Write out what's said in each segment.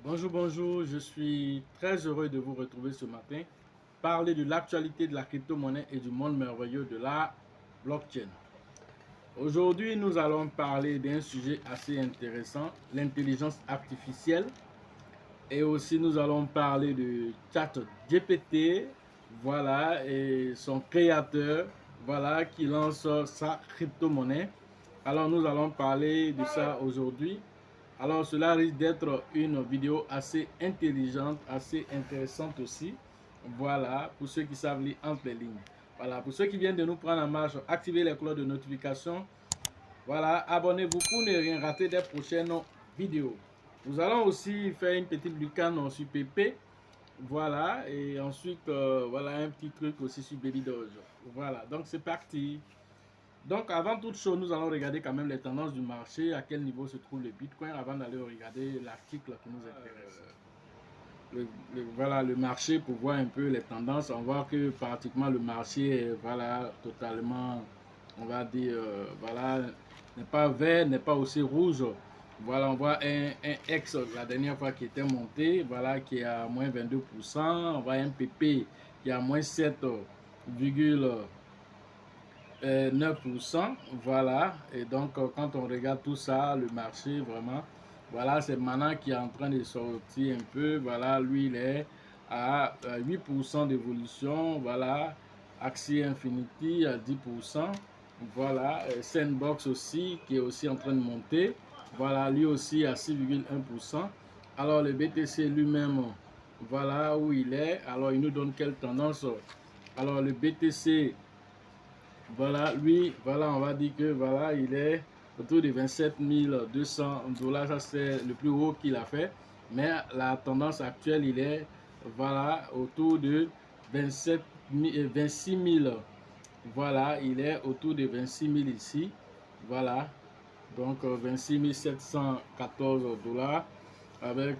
Bonjour, bonjour, je suis très heureux de vous retrouver ce matin, parler de l'actualité de la crypto-monnaie et du monde merveilleux de la blockchain. Aujourd'hui, nous allons parler d'un sujet assez intéressant, l'intelligence artificielle, et aussi nous allons parler de ChatGPT, voilà, et son créateur, voilà, qui lance sa crypto-monnaie. Alors, nous allons parler de ça aujourd'hui. Alors, cela risque d'être une vidéo assez intelligente, assez intéressante aussi. Voilà, pour ceux qui savent lire entre les lignes. Voilà, pour ceux qui viennent de nous prendre en marche, activez les cloches de notification. Voilà, abonnez-vous pour ne rien rater des prochaines vidéos. Nous allons aussi faire une petite lucane sur PP. Voilà, et ensuite, voilà un petit truc aussi sur Baby Doge. Voilà, donc c'est parti. Donc, avant toute chose, nous allons regarder quand même les tendances du marché, à quel niveau se trouve le Bitcoin, avant d'aller regarder l'article qui nous intéresse. Voilà le marché pour voir un peu les tendances. On voit que pratiquement le marché est voilà, totalement, on va dire, voilà, n'est pas vert, n'est pas aussi rouge. Voilà, on voit un X la dernière fois qui était monté, voilà, qui est à moins 22%. On voit un PP qui est à moins 7,9%, voilà. Et donc, quand on regarde tout ça, le marché, vraiment, voilà, c'est Mana qui est en train de sortir un peu. Voilà, lui, il est à 8% d'évolution. Voilà, Axie Infinity à 10%. Voilà, Sandbox aussi, qui est aussi en train de monter. Voilà, lui aussi à 6,1%. Alors, le BTC lui-même, voilà où il est. Alors, il nous donne quelle tendance? Alors, le BTC, voilà, lui, voilà, on va dire que voilà, il est autour de 27 200 dollars. Ça, c'est le plus haut qu'il a fait. Mais la tendance actuelle, il est voilà, autour de 26 000. Voilà, il est autour de 26 000 ici. Voilà, donc 26 714 dollars avec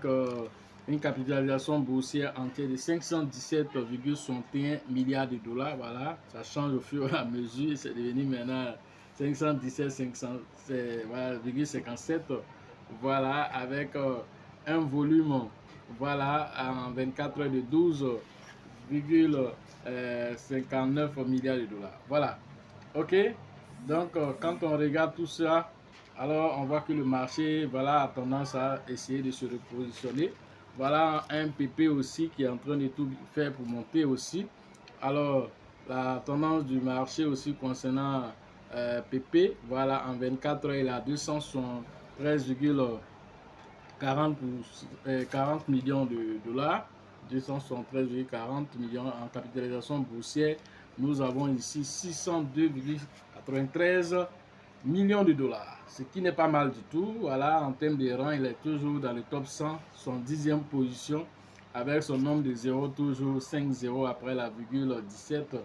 une capitalisation boursière entière de 517,61 milliards de dollars. Voilà, ça change au fur et à mesure. C'est devenu maintenant 517, 500,57. Voilà, avec un volume voilà, en 24 heures de 12,59 milliards de dollars. Voilà. OK? Donc, quand on regarde tout ça, alors on voit que le marché voilà, a tendance à essayer de se repositionner. Voilà un PP aussi qui est en train de tout faire pour monter aussi. Alors, la tendance du marché aussi concernant PP, voilà, en 24 heures, il a 273,40 millions de dollars. 273,40 millions en capitalisation boursière. Nous avons ici 602,93 millions de dollars, ce qui n'est pas mal du tout. Voilà, en termes de rang, il est toujours dans le top 100, son 10e position, avec son nombre de zéros, toujours 5 zéros après la virgule 17.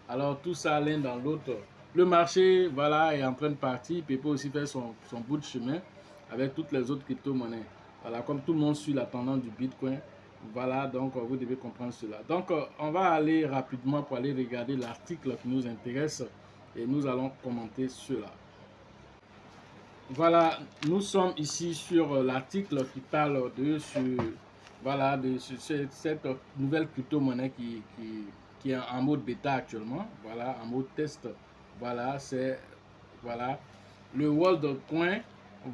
Alors, tout ça l'un dans l'autre. Le marché, voilà, est en train de partir. Il peut aussi faire son bout de chemin avec toutes les autres crypto-monnaies. Voilà, comme tout le monde suit la tendance du Bitcoin. Voilà, donc vous devez comprendre cela. Donc, on va aller rapidement pour aller regarder l'article qui nous intéresse et nous allons commenter cela. Voilà, nous sommes ici sur l'article qui parle voilà, de cette nouvelle crypto-monnaie qui est en mode bêta actuellement. Voilà, en mode test. Voilà, c'est voilà, le WorldCoin,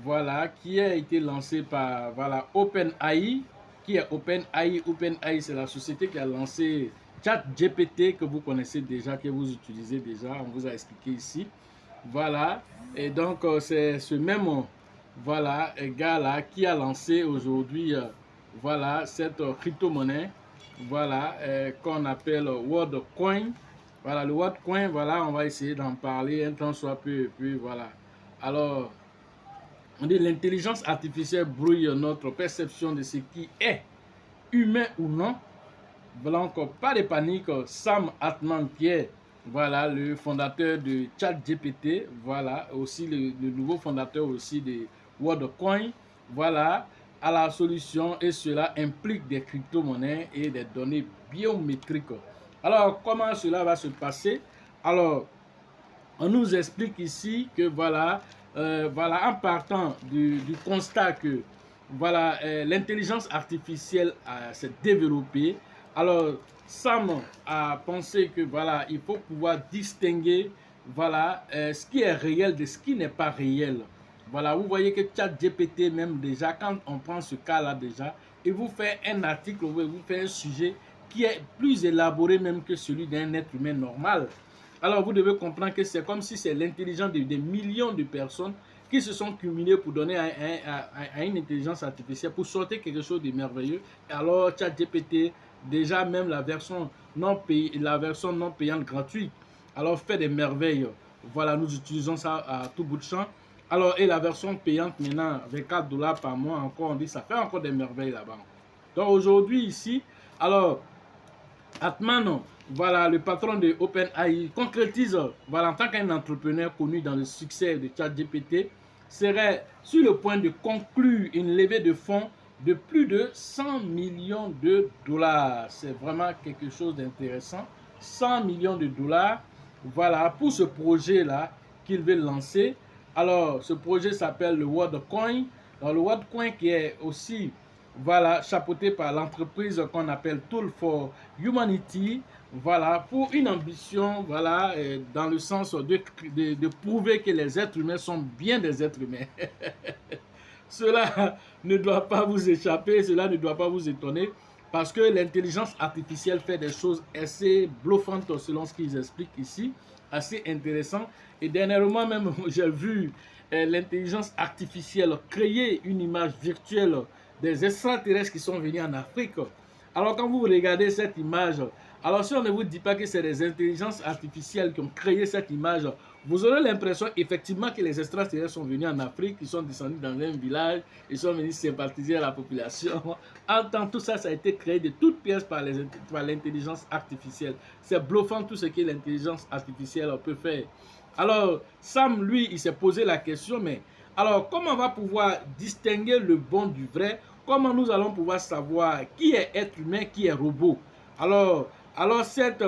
voilà, qui a été lancé par voilà, OpenAI. Qui est OpenAI? OpenAI, c'est la société qui a lancé ChatGPT que vous connaissez déjà, que vous utilisez déjà. On vous a expliqué ici. Voilà, et donc c'est ce même voilà, gars-là qui a lancé aujourd'hui voilà, cette crypto-monnaie voilà, qu'on appelle WorldCoin. Voilà, le WorldCoin, voilà, on va essayer d'en parler un temps soit peu, puis voilà. Alors, on dit l'intelligence artificielle brouille notre perception de ce qui est humain ou non. Voilà encore, pas de panique. Sam Altman-Pierre, voilà, le fondateur de ChatGPT, voilà, aussi le nouveau fondateur aussi de WorldCoin, voilà, à la solution et cela implique des crypto-monnaies et des données biométriques. Alors, comment cela va se passer? Alors, on nous explique ici que voilà, voilà en partant du constat que voilà, l'intelligence artificielle s'est développée. Alors, Sam a pensé que voilà, il faut pouvoir distinguer voilà, ce qui est réel de ce qui n'est pas réel. Voilà, vous voyez que ChatGPT même déjà, quand on prend ce cas-là déjà, il vous fait un article, il vous fait un sujet qui est plus élaboré même que celui d'un être humain normal. Alors vous devez comprendre que c'est comme si c'est l'intelligence des millions de personnes qui se sont cumulées pour donner à une intelligence artificielle, pour sortir quelque chose de merveilleux. Alors ChatGPT, déjà même la version non payante gratuite, alors fait des merveilles. Voilà, nous utilisons ça à tout bout de champ. Alors, et la version payante maintenant, avec 4 dollars par mois, encore, on dit ça fait encore des merveilles là-bas. Donc aujourd'hui ici, alors, Atman, voilà, le patron de OpenAI, concrétise, voilà, en tant qu'un entrepreneur connu dans le succès de ChatGPT, serait sur le point de conclure une levée de fonds de plus de 100 millions de dollars. C'est vraiment quelque chose d'intéressant. 100 millions de dollars, voilà, pour ce projet-là qu'il veut lancer. Alors, ce projet s'appelle le WorldCoin. Alors, le WorldCoin qui est aussi voilà, chapeauté par l'entreprise qu'on appelle Tool for Humanity, voilà, pour une ambition, voilà, dans le sens de prouver que les êtres humains sont bien des êtres humains. Cela ne doit pas vous échapper, cela ne doit pas vous étonner, parce que l'intelligence artificielle fait des choses assez bluffantes selon ce qu'ils expliquent ici, assez intéressant. Et dernièrement même, j'ai vu l'intelligence artificielle créer une image virtuelle des extraterrestres qui sont venus en Afrique. Alors quand vous regardez cette image, alors si on ne vous dit pas que c'est des intelligences artificielles qui ont créé cette image, vous aurez l'impression effectivement que les extraterrestres sont venus en Afrique, ils sont descendus dans un village, ils sont venus sympathiser à la population. En temps, tout ça, ça a été créé de toutes pièces par l'intelligence artificielle. C'est bluffant tout ce que l'intelligence artificielle peut faire. Alors, Sam, lui, il s'est posé la question, mais alors, comment on va pouvoir distinguer le bon du vrai? Comment nous allons pouvoir savoir qui est être humain, qui est robot? Alors cette,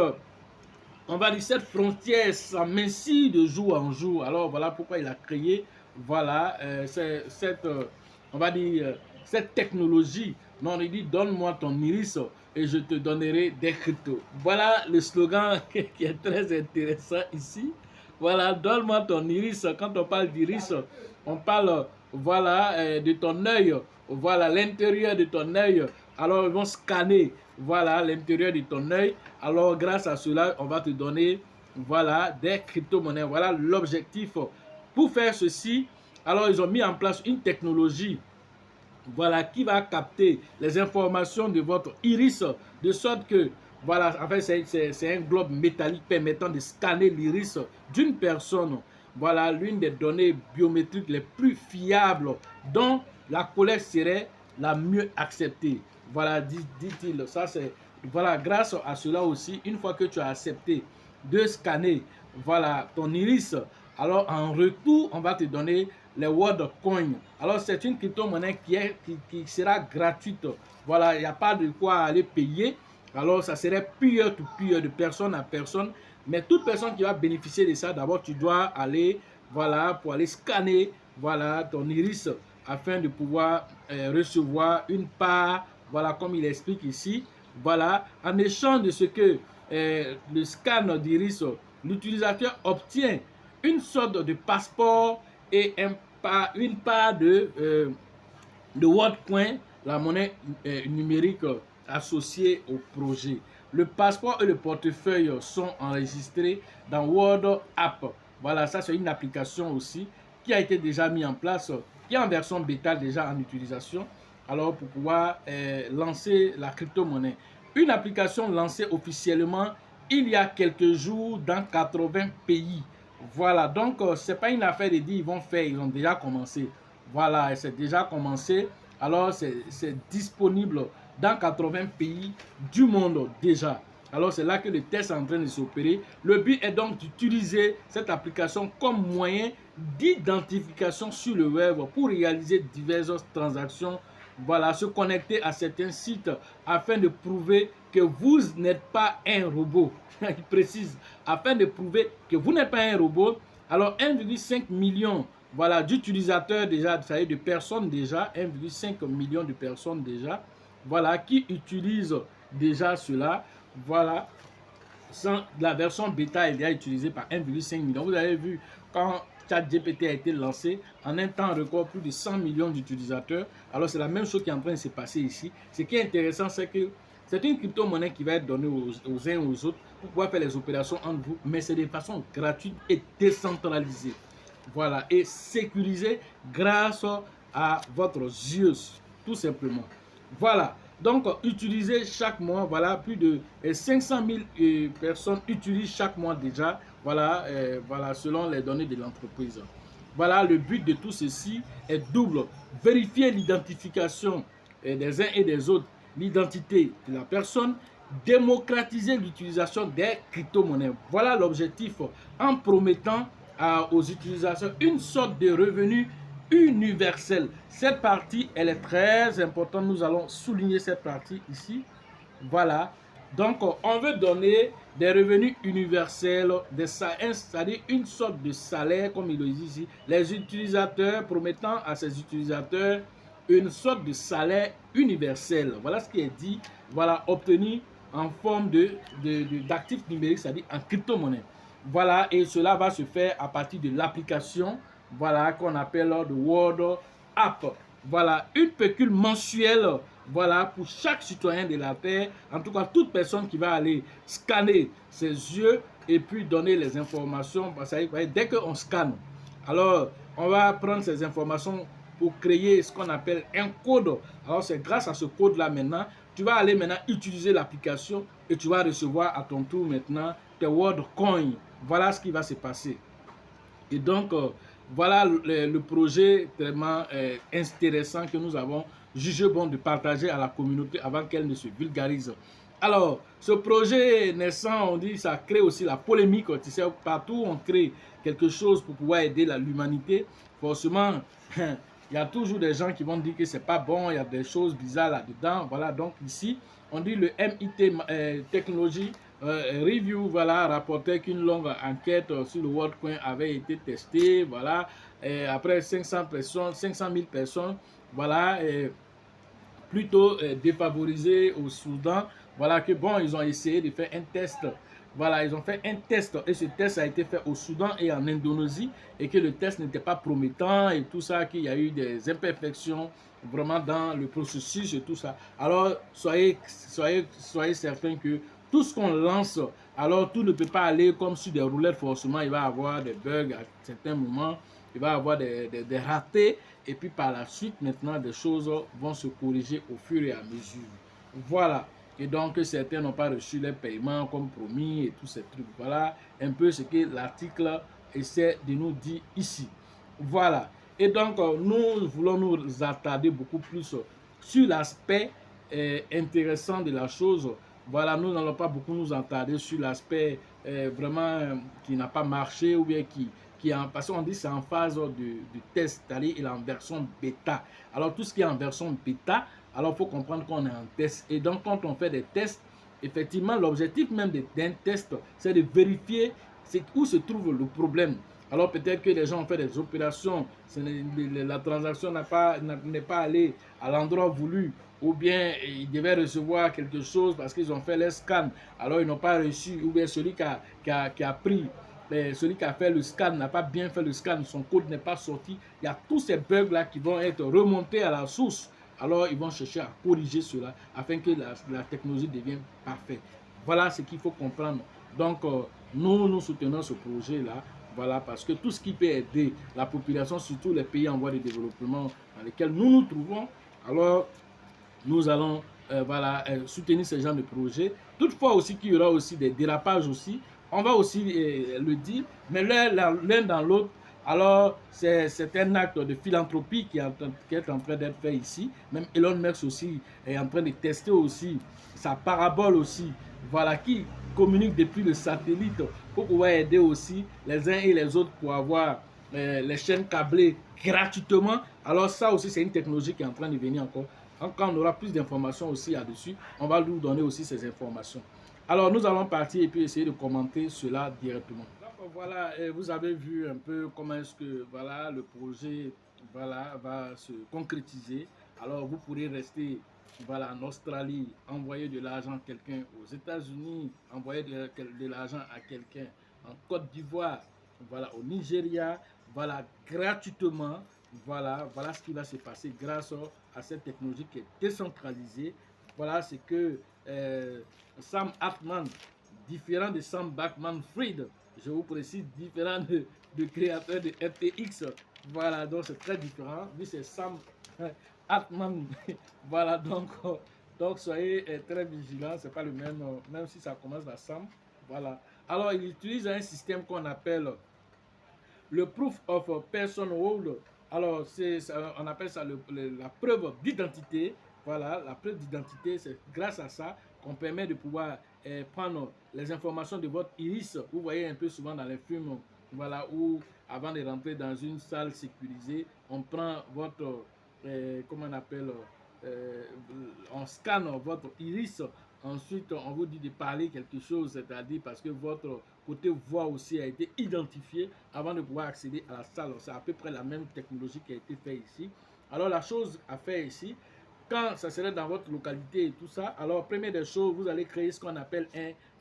on va dire, cette frontière s'amincit de jour en jour. Alors, voilà pourquoi il a créé, voilà, cette, on va dire, cette technologie. Non, il dit, donne-moi ton iris et je te donnerai des cryptos. Voilà le slogan qui est très intéressant ici. Voilà, donne-moi ton iris. Quand on parle d'iris, on parle, voilà, de ton œil. Voilà, l'intérieur de ton œil. Alors, ils vont scanner, voilà, l'intérieur de ton œil. Alors, grâce à cela, on va te donner, voilà, des crypto-monnaies. Voilà l'objectif. Pour faire ceci, alors, ils ont mis en place une technologie, voilà, qui va capter les informations de votre iris, de sorte que, voilà, en fait, c'est un globe métallique permettant de scanner l'iris d'une personne. Voilà, l'une des données biométriques les plus fiables dont la collecte serait la mieux acceptée. Voilà, dit-il, ça c'est, voilà, grâce à cela aussi, une fois que tu as accepté de scanner, voilà, ton iris, alors en retour, on va te donner les WorldCoin. Alors c'est une crypto-monnaie qui sera gratuite. Voilà, il n'y a pas de quoi aller payer. Alors ça serait peer-to-peer, de personne à personne. Mais toute personne qui va bénéficier de ça, d'abord tu dois aller, voilà, pour aller scanner, voilà, ton iris afin de pouvoir recevoir une part, voilà, comme il explique ici, voilà, en échange de ce que le scan d'iris, l'utilisateur obtient une sorte de passeport et une part de WorldCoin, la monnaie numérique associée au projet. Le passeport et le portefeuille sont enregistrés dans World App. Voilà, ça c'est une application aussi qui a été déjà mise en place, qui est en version bêta déjà en utilisation, alors pour pouvoir lancer la crypto-monnaie. Une application lancée officiellement il y a quelques jours dans 80 pays. Voilà, donc ce n'est pas une affaire de dire ils vont faire, ils ont déjà commencé. Voilà, c'est déjà commencé. Alors c'est disponible dans 80 pays du monde déjà. Alors c'est là que le test est en train de s'opérer. Le but est donc d'utiliser cette application comme moyen d'identification sur le web pour réaliser diverses transactions. Voilà, se connecter à certains sites afin de prouver que vous n'êtes pas un robot. Il précise, afin de prouver que vous n'êtes pas un robot. Alors 1,5 million voilà, d'utilisateurs déjà, ça y est, de personnes déjà, 1,5 million de personnes déjà, voilà, qui utilisent déjà cela, voilà. La version bêta est déjà utilisée par 1,5 million. Vous avez vu, quand ChatGPT a été lancé, en un temps record, plus de 100 millions d'utilisateurs. Alors, c'est la même chose qui est en train de se passer ici. Ce qui est intéressant, c'est que c'est une crypto-monnaie qui va être donnée aux uns et aux autres pour pouvoir faire les opérations entre vous, mais c'est de façon gratuite et décentralisée. Voilà, et sécurisée grâce à votre ZEUS, tout simplement. Voilà. Donc, utilisez chaque mois, voilà, plus de 500 000 personnes utilisent chaque mois déjà, voilà, voilà, selon les données de l'entreprise. Voilà, le but de tout ceci est double. Vérifier l'identification des uns et des autres, l'identité de la personne, démocratiser l'utilisation des crypto-monnaies. Voilà l'objectif en promettant aux utilisateurs une sorte de revenu universel. Cette partie, elle est très importante. Nous allons souligner cette partie ici. Voilà. Donc, on veut donner des revenus universels, c'est-à-dire une sorte de salaire, comme il le dit ici. Les utilisateurs, promettant à ces utilisateurs une sorte de salaire universel. Voilà ce qui est dit. Voilà, obtenu en forme d'actifs numériques, c'est-à-dire en crypto-monnaie. Voilà, et cela va se faire à partir de l'application, voilà, qu'on appelle le World App. Voilà, une pécule mensuelle, voilà, pour chaque citoyen de la Terre, en tout cas toute personne qui va aller scanner ses yeux et puis donner les informations. Parce que dès qu'on scanne, alors on va prendre ces informations pour créer ce qu'on appelle un code. Alors c'est grâce à ce code-là maintenant, tu vas aller maintenant utiliser l'application et tu vas recevoir à ton tour maintenant tes World Coins. Voilà ce qui va se passer. Et donc, voilà le projet tellement intéressant que nous avons jugé bon de partager à la communauté avant qu'elle ne se vulgarise. Alors, ce projet naissant, on dit, ça crée aussi la polémique. Tu sais, partout on crée quelque chose pour pouvoir aider l'humanité. Forcément, il y a toujours des gens qui vont dire que c'est pas bon, il y a des choses bizarres là-dedans. Voilà, donc ici, on dit le MIT Technology Review, voilà, rapportait qu'une longue enquête sur le WorldCoin avait été testée, voilà, après 500 000 personnes, voilà, plutôt défavorisées au Soudan, voilà, que bon, ils ont essayé de faire un test. Voilà, ils ont fait un test et ce test a été fait au Soudan et en Indonésie et que le test n'était pas promettant et tout ça, qu'il y a eu des imperfections vraiment dans le processus et tout ça. Alors, soyez certains que tout ce qu'on lance, alors tout ne peut pas aller comme sur des roulettes forcément. Il va y avoir des bugs à certains moments, il va y avoir des ratés et puis par la suite, maintenant, des choses vont se corriger au fur et à mesure. Voilà. Et donc, certains n'ont pas reçu les paiements comme promis et tous ces trucs. Voilà un peu ce que l'article essaie de nous dire ici. Voilà. Et donc, nous voulons nous attarder beaucoup plus sur l'aspect intéressant de la chose. Voilà, nous n'allons pas beaucoup nous attarder sur l'aspect vraiment qui n'a pas marché ou bien qui est en, parce qu'on dit c'est en phase de test, c'est-à-dire il est en version bêta. Alors, tout ce qui est en version bêta, alors il faut comprendre qu'on est en test. Et donc, quand on fait des tests, effectivement, l'objectif même d'un test, c'est de vérifier où se trouve le problème. Alors peut-être que les gens ont fait des opérations, la transaction n'est pas allée à l'endroit voulu, ou bien ils devaient recevoir quelque chose parce qu'ils ont fait les scans, alors ils n'ont pas reçu, ou bien celui qui a pris, celui qui a fait le scan n'a pas bien fait le scan, son code n'est pas sorti. Il y a tous ces bugs-là qui vont être remontés à la source. Alors ils vont chercher à corriger cela afin que la technologie devienne parfaite. Voilà ce qu'il faut comprendre. Donc nous soutenons ce projet-là. Voilà, parce que tout ce qui peut aider la population, surtout les pays en voie de développement dans lesquels nous nous trouvons, alors nous allons voilà, soutenir ce genre de projet. Toutefois aussi qu'il y aura aussi des dérapages aussi, on va aussi le dire, mais l'un dans l'autre, alors c'est un acte de philanthropie qui est en train d'être fait ici. Même Elon Musk aussi est en train de tester aussi sa parabole aussi, voilà, qui communique depuis le satellite pour pouvoir aider aussi les uns et les autres pour avoir les chaînes câblées gratuitement. Alors ça aussi, c'est une technologie qui est en train de venir encore. Quand on aura plus d'informations aussi là-dessus, on va nous donner aussi ces informations. Alors nous allons partir et puis essayer de commenter cela directement. voilà, et vous avez vu un peu comment est-ce que voilà, le projet voilà, va se concrétiser. Alors vous pourrez rester voilà, en Australie, envoyer de l'argent à quelqu'un aux États-Unis, envoyer de l'argent à quelqu'un en Côte d'Ivoire, voilà, au Nigeria, voilà, gratuitement. Voilà ce qui va se passer grâce à cette technologie qui est décentralisée. Voilà ce que Sam Altman, différent de Sam Bankman-Fried, je vous précise, différent de créateur de FTX. Voilà, donc c'est très différent. Lui, c'est Sam Altman. Voilà, donc soyez très vigilants. C'est pas le même, même si ça commence à Sam. Voilà. Alors, il utilise un système qu'on appelle le proof of person hold. Alors, on appelle ça la preuve d'identité. Voilà, la preuve d'identité, c'est grâce à ça qu'on permet de pouvoir prendre les informations de votre iris. Vous voyez un peu souvent dans les films, voilà, où avant de rentrer dans une salle sécurisée, on prend votre, comment on appelle, euh, on scanne votre iris. Ensuite, on vous dit de parler quelque chose, c'est-à-dire parce que votre côté voix aussi a été identifié avant de pouvoir accéder à la salle. C'est à peu près la même technologie qui a été faite ici. Alors, la chose à faire ici, quand ça serait dans votre localité et tout ça, alors, première des choses, vous allez créer ce qu'on appelle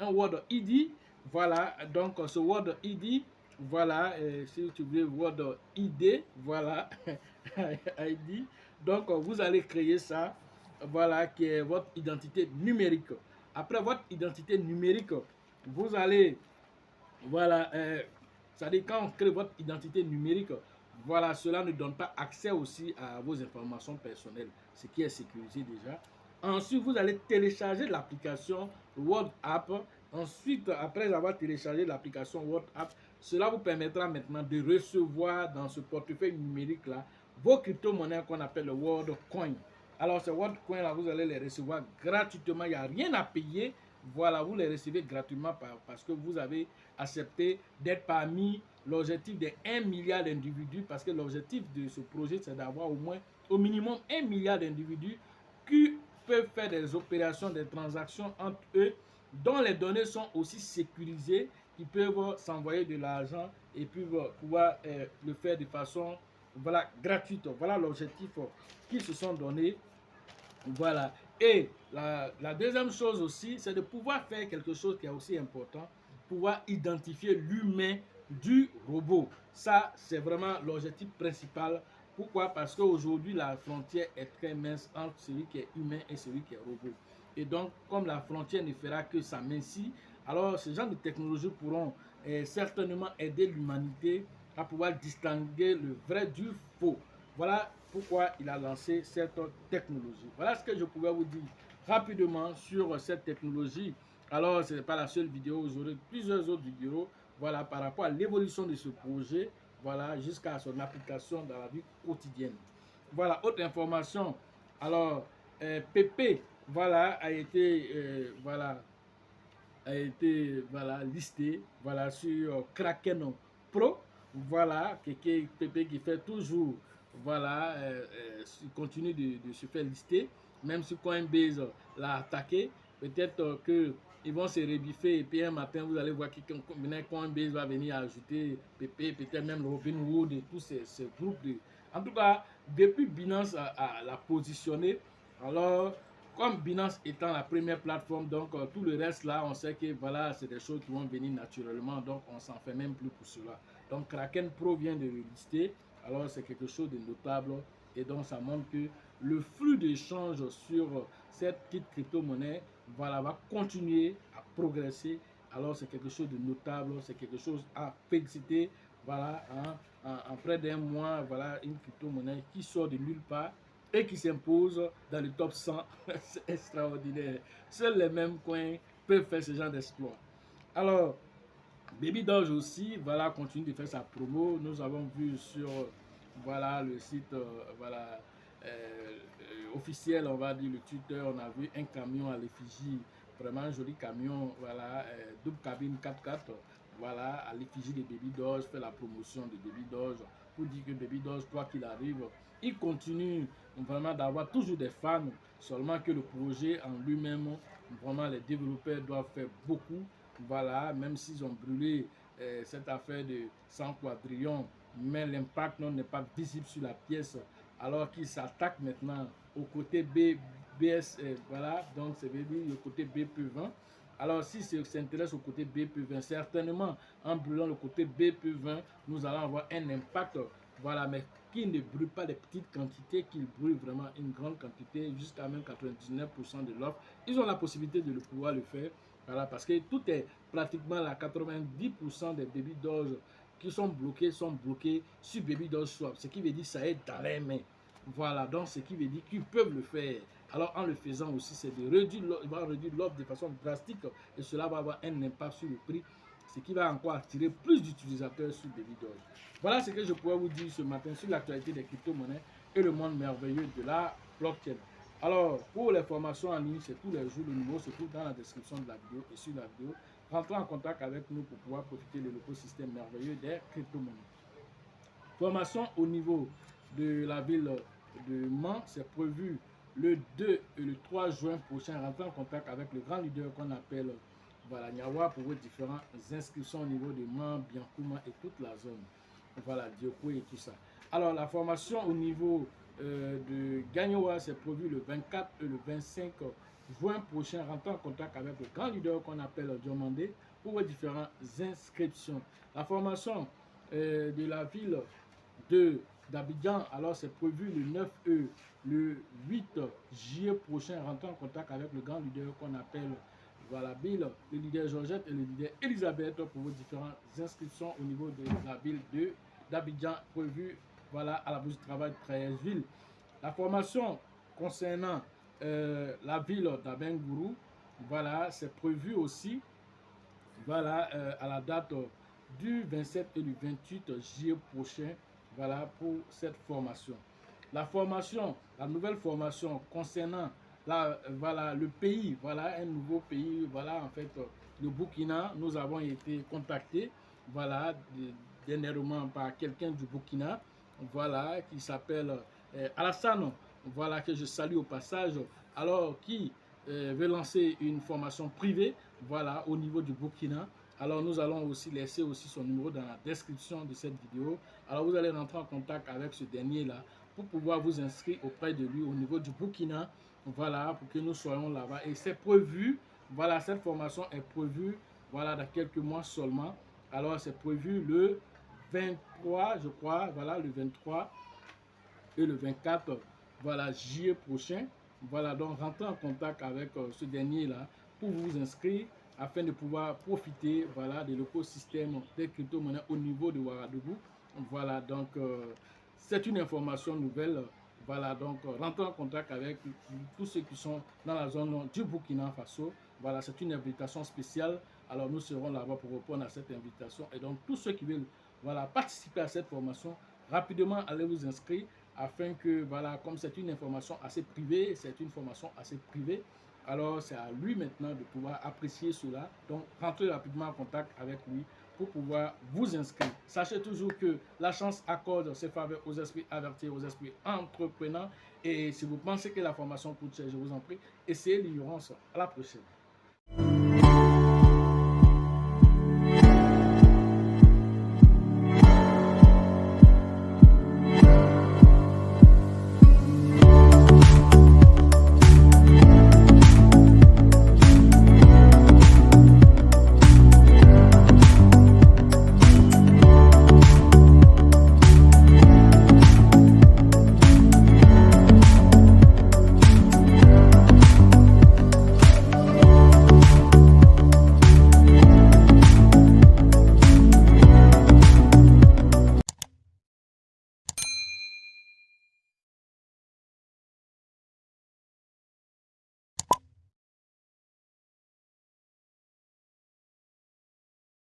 un Word ID. Voilà, donc ce Word ID, voilà, si tu veux Word ID, voilà, ID. Donc, vous allez créer ça, voilà, qui est votre identité numérique. Après votre identité numérique, vous allez, voilà, c'est-à-dire quand on crée votre identité numérique, voilà, cela ne donne pas accès aussi à vos informations personnelles, ce qui est sécurisé déjà. Ensuite, vous allez télécharger l'application WhatsApp. Ensuite, après avoir téléchargé l'application WhatsApp, cela vous permettra maintenant de recevoir dans ce portefeuille numérique-là vos crypto-monnaies qu'on appelle le WorldCoin. Alors, ces WorldCoin-là, vous allez les recevoir gratuitement. Il n'y a rien à payer. Voilà, vous les recevez gratuitement parce que vous avez accepté d'être parmi l'objectif de 1 milliard d'individus, parce que l'objectif de ce projet, c'est d'avoir au moins, au minimum 1 milliard d'individus qui peuvent faire des opérations, des transactions entre eux, dont les données sont aussi sécurisées, qui peuvent s'envoyer de l'argent et puis pouvoir le faire de façon voilà, gratuite. Voilà l'objectif qu'ils se sont donnés. Voilà. Et la deuxième chose aussi, c'est de pouvoir faire quelque chose qui est aussi important, pouvoir identifier l'humain du robot. Ça, c'est vraiment l'objectif principal. Pourquoi? Parce qu'aujourd'hui, la frontière est très mince entre celui qui est humain et celui qui est robot. Et donc, comme la frontière ne fera que s'amincir, alors ce genre de technologies pourront certainement aider l'humanité à pouvoir distinguer le vrai du faux. Voilà pourquoi il a lancé cette technologie. Voilà ce que je pouvais vous dire rapidement sur cette technologie. Alors, ce n'est pas la seule vidéo, vous aurez plusieurs autres vidéos, voilà, par rapport à l'évolution de ce projet, voilà, jusqu'à son application dans la vie quotidienne. Voilà, autre information. Alors, Pepe, voilà, a été voilà, listé, voilà, sur Kraken Pro, voilà, Pepe qui fait toujours, voilà, continue de se faire lister, même si Coinbase l'a attaqué, peut-être que ils vont se rebiffer et puis un matin vous allez voir que Coinbase va venir ajouter Pepe, peut-être même Robinhood et tous ces groupes. En tout cas, depuis Binance l'a positionné, alors comme Binance étant la première plateforme, donc tout le reste là, on sait que voilà, c'est des choses qui vont venir naturellement, donc on s'en fait même plus pour cela. Donc Kraken Pro vient de le lister, alors c'est quelque chose de notable et donc ça montre que le flux d'échange sur cette petite crypto-monnaie voilà, va continuer à progresser. Alors c'est quelque chose de notable, c'est quelque chose à féliciter. Voilà, en près d'un mois, voilà une crypto-monnaie qui sort de nulle part et qui s'impose dans le top 100. C'est extraordinaire. Seuls les mêmes coins peuvent faire ce genre d'exploit. Alors, Baby Doge aussi, voilà, continue de faire sa promo. Nous avons vu sur voilà, le site voilà, officiel, on va dire, le Twitter, on a vu un camion à l'effigie, vraiment un joli camion, voilà, double cabine 4x4, voilà, à l'effigie de Baby Doge, fait la promotion de Baby Doge, pour dire que Baby Doge, quoi qu'il arrive, il continue vraiment d'avoir toujours des fans, seulement que le projet en lui-même, vraiment les développeurs doivent faire beaucoup, voilà, même s'ils ont brûlé cette affaire de 100 quadrillions, mais l'impact n'est pas visible sur la pièce, alors qu'il s'attaque maintenant au côté BS, voilà, donc c'est le côté BP20. Alors si on s'intéresse au côté BP20, certainement en brûlant le côté BP20, nous allons avoir un impact, voilà, mais qui ne brûle pas des petites quantités, qui brûle vraiment une grande quantité, jusqu'à même 99% de l'offre. Ils ont la possibilité de pouvoir le faire, voilà, parce que tout est pratiquement là, 90% des baby doges qui sont bloqués sur baby doge swap, ce qui veut dire que ça est dans les mains. Voilà, donc ce qui veut dire qu'ils peuvent le faire. Alors en le faisant aussi, c'est de réduire l'offre de façon drastique et cela va avoir un impact sur le prix, ce qui va encore attirer plus d'utilisateurs sur Baby Doge. Voilà ce que je pourrais vous dire ce matin sur l'actualité des crypto-monnaies et le monde merveilleux de la blockchain. Alors, pour les formations en ligne, c'est tous les jours. Le numéro se trouve dans la description de la vidéo et sur la vidéo. Rentrez en contact avec nous pour pouvoir profiter de l'écosystème merveilleux des crypto-monnaies. Formation au niveau de la ville de Mans, c'est prévu le 2 et le 3 juin prochain. Rentrez en contact avec le grand leader qu'on appelle voilà, Niawa pour vos différentes inscriptions au niveau de Mans, Biancouma et toute la zone. Voilà, Dioko et tout ça. Alors, la formation au niveau de Gagnoa, c'est prévu le 24 et le 25 juin prochain. Rentrez en contact avec le grand leader qu'on appelle Diomandé pour vos différentes inscriptions. La formation de la ville d'Abidjan, alors c'est prévu le 9 et le 8 juillet prochain. Rentrez en contact avec le grand leader qu'on appelle voilà, Bill, le leader Georgette et le leader Elisabeth pour vos différentes inscriptions au niveau de la ville d'Abidjan prévue voilà, à la bourse du travail de Trècheville. La formation concernant la ville d'Abengourou, voilà, c'est prévu aussi voilà, à la date du 27 et du 28 juillet prochain, voilà, pour cette formation. La formation, la nouvelle formation concernant voilà, le pays, voilà, un nouveau pays, voilà, en fait, le Burkina, nous avons été contactés, voilà, dernièrement par quelqu'un du Burkina, voilà, qui s'appelle Alassane, voilà, que je salue au passage, alors qui veut lancer une formation privée, voilà, au niveau du Burkina. Alors nous allons aussi laisser aussi son numéro dans la description de cette vidéo. Alors vous allez rentrer en contact avec ce dernier là pour pouvoir vous inscrire auprès de lui au niveau du Burkina, voilà, pour que nous soyons là-bas. Et c'est prévu, voilà, cette formation est prévue, voilà, dans quelques mois seulement. Alors c'est prévu le 23, je crois, voilà, le 23 et le 24, voilà, juillet prochain. Voilà, donc rentrez en contact avec ce dernier-là pour vous inscrire afin de pouvoir profiter, voilà, de l'écosystème des crypto-monnaies au niveau de Ouagadougou. Voilà, donc c'est une information nouvelle. Voilà, donc rentrez en contact avec tous ceux qui sont dans la zone du Burkina Faso. Voilà, c'est une invitation spéciale. Alors nous serons là-bas pour répondre à cette invitation. Et donc tous ceux qui veulent voilà, participer à cette formation, rapidement allez vous inscrire afin que, voilà, comme c'est une information assez privée, c'est une formation assez privée, alors c'est à lui maintenant de pouvoir apprécier cela. Donc rentrez rapidement en contact avec lui pour pouvoir vous inscrire. Sachez toujours que la chance accorde ses faveurs aux esprits avertis, aux esprits entreprenants. Et si vous pensez que la formation coûte cher, je vous en prie, essayez l'ignorance. À la prochaine.